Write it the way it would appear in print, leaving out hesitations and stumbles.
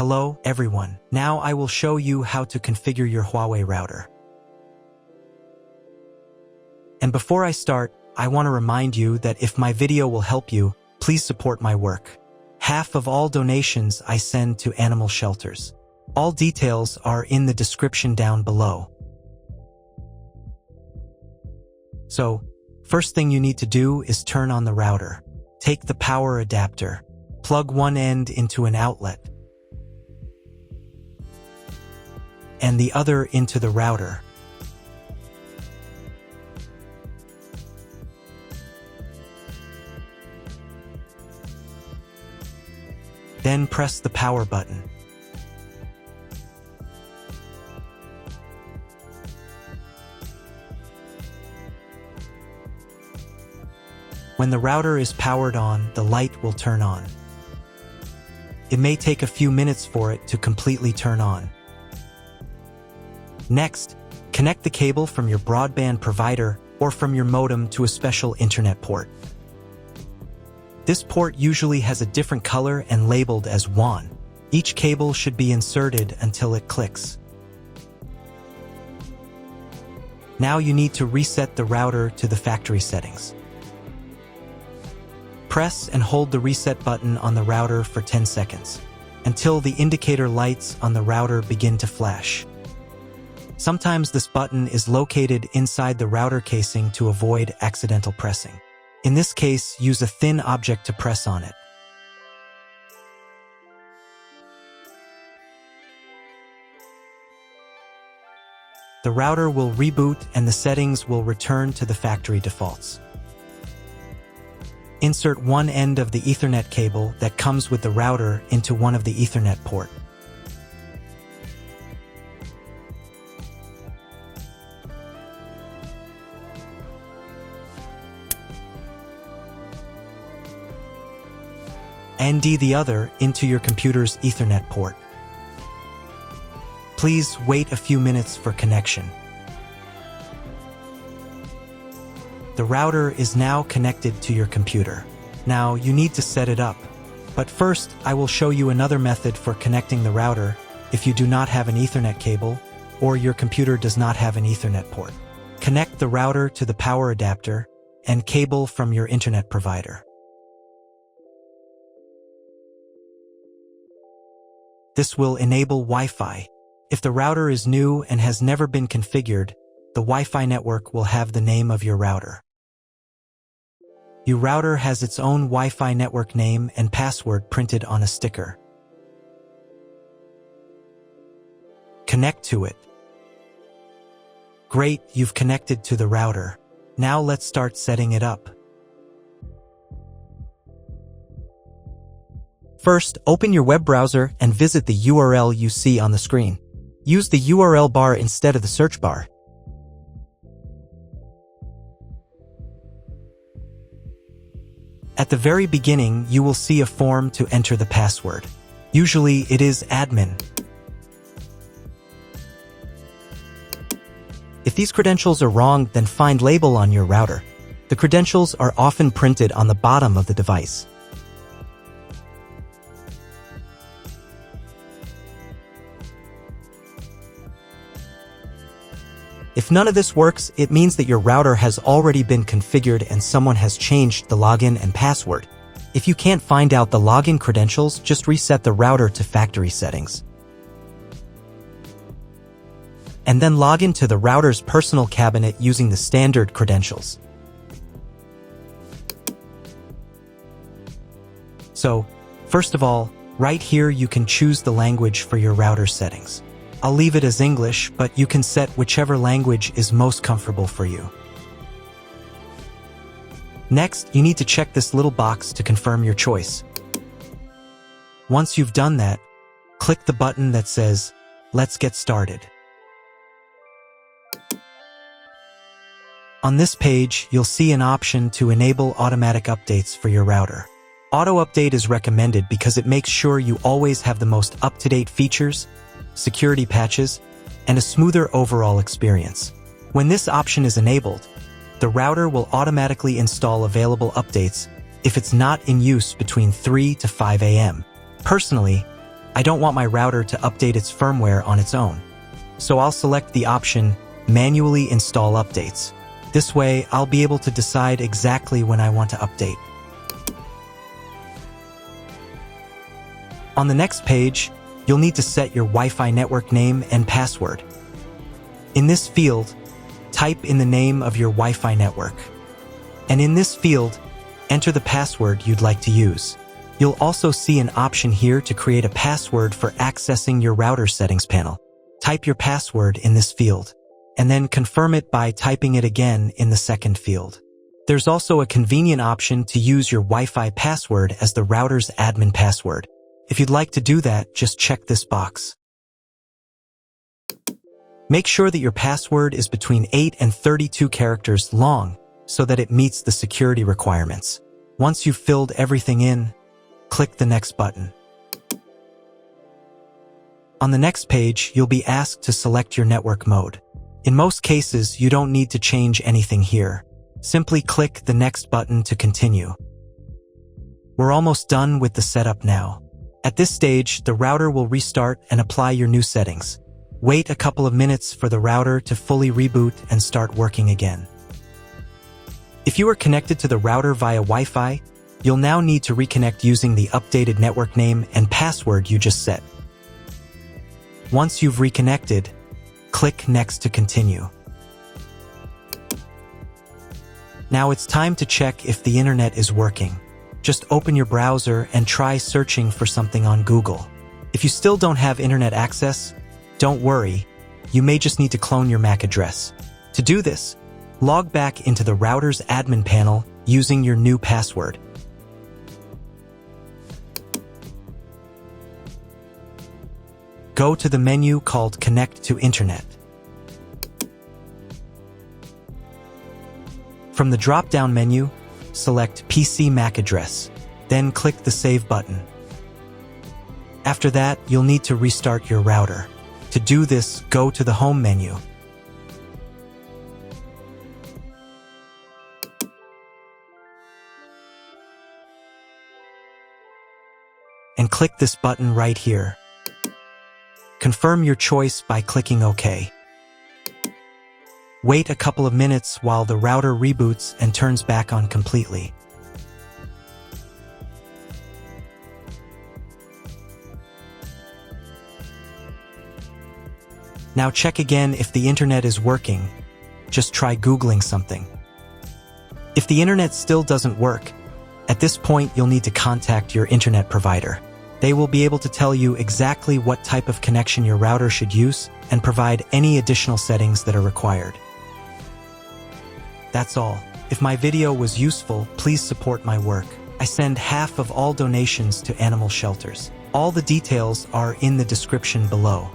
Hello, everyone. Now I will show you how to configure your Huawei router. And before I start, I want to remind you that if my video will help you, please support my work. Half of all donations I send to animal shelters. All details are in the description down below. So, first thing you need to do is turn on the router. Take the power adapter. Plug one end into an outlet and the other into the router. Then press the power button. When the router is powered on, the light will turn on. It may take a few minutes for it to completely turn on. Next, connect the cable from your broadband provider or from your modem to a special internet port. This port usually has a different color and labeled as WAN. Each cable should be inserted until it clicks. Now you need to reset the router to the factory settings. Press and hold the reset button on the router for 10 seconds, until the indicator lights on the router begin to flash. Sometimes this button is located inside the router casing to avoid accidental pressing. In this case, use a thin object to press on it. The router will reboot and the settings will return to the factory defaults. Insert one end of the Ethernet cable that comes with the router into one of the Ethernet port. And the other into your computer's Ethernet port. Please wait a few minutes for connection. The router is now connected to your computer. Now you need to set it up. But first, I will show you another method for connecting the router if you do not have an Ethernet cable or your computer does not have an Ethernet port. Connect the router to the power adapter and cable from your internet provider. This will enable Wi-Fi. If the router is new and has never been configured, the Wi-Fi network will have the name of your router. Your router has its own Wi-Fi network name and password printed on a sticker. Connect to it. Great, you've connected to the router. Now let's start setting it up. First, open your web browser and visit the URL you see on the screen. Use the URL bar instead of the search bar. At the very beginning, you will see a form to enter the password. Usually, it is admin. If these credentials are wrong, then find label on your router. The credentials are often printed on the bottom of the device. If none of this works, it means that your router has already been configured and someone has changed the login and password. If you can't find out the login credentials, just reset the router to factory settings. And then log into the router's personal cabinet using the standard credentials. So, first of all, right here you can choose the language for your router settings. I'll leave it as English, but you can set whichever language is most comfortable for you. Next, you need to check this little box to confirm your choice. Once you've done that, click the button that says, "Let's get started." On this page, you'll see an option to enable automatic updates for your router. Auto update is recommended because it makes sure you always have the most up-to-date features, security patches, and a smoother overall experience. When this option is enabled, the router will automatically install available updates if it's not in use between 3 to 5 a.m. Personally, I don't want my router to update its firmware on its own. So I'll select the option Manually Install Updates. This way, I'll be able to decide exactly when I want to update. On the next page, you'll need to set your Wi-Fi network name and password. In this field, type in the name of your Wi-Fi network. And in this field, enter the password you'd like to use. You'll also see an option here to create a password for accessing your router settings panel. Type your password in this field, and then confirm it by typing it again in the second field. There's also a convenient option to use your Wi-Fi password as the router's admin password. If you'd like to do that, just check this box. Make sure that your password is between 8 and 32 characters long so that it meets the security requirements. Once you've filled everything in, click the Next button. On the next page, you'll be asked to select your network mode. In most cases, you don't need to change anything here. Simply click the Next button to continue. We're almost done with the setup now. At this stage, the router will restart and apply your new settings. Wait a couple of minutes for the router to fully reboot and start working again. If you are connected to the router via Wi-Fi, you'll now need to reconnect using the updated network name and password you just set. Once you've reconnected, click Next to continue. Now it's time to check if the internet is working. Just open your browser and try searching for something on Google. If you still don't have internet access, don't worry, you may just need to clone your MAC address. To do this, log back into the router's admin panel using your new password. Go to the menu called Connect to Internet. From the drop-down menu, select PC MAC address, then click the Save button. After that, you'll need to restart your router. To do this, go to the Home menu. And click this button right here. Confirm your choice by clicking OK. Wait a couple of minutes while the router reboots and turns back on completely. Now check again if the internet is working. Just try Googling something. If the internet still doesn't work, at this point you'll need to contact your internet provider. They will be able to tell you exactly what type of connection your router should use and provide any additional settings that are required. That's all. If my video was useful, please support my work. I send half of all donations to animal shelters. All the details are in the description below.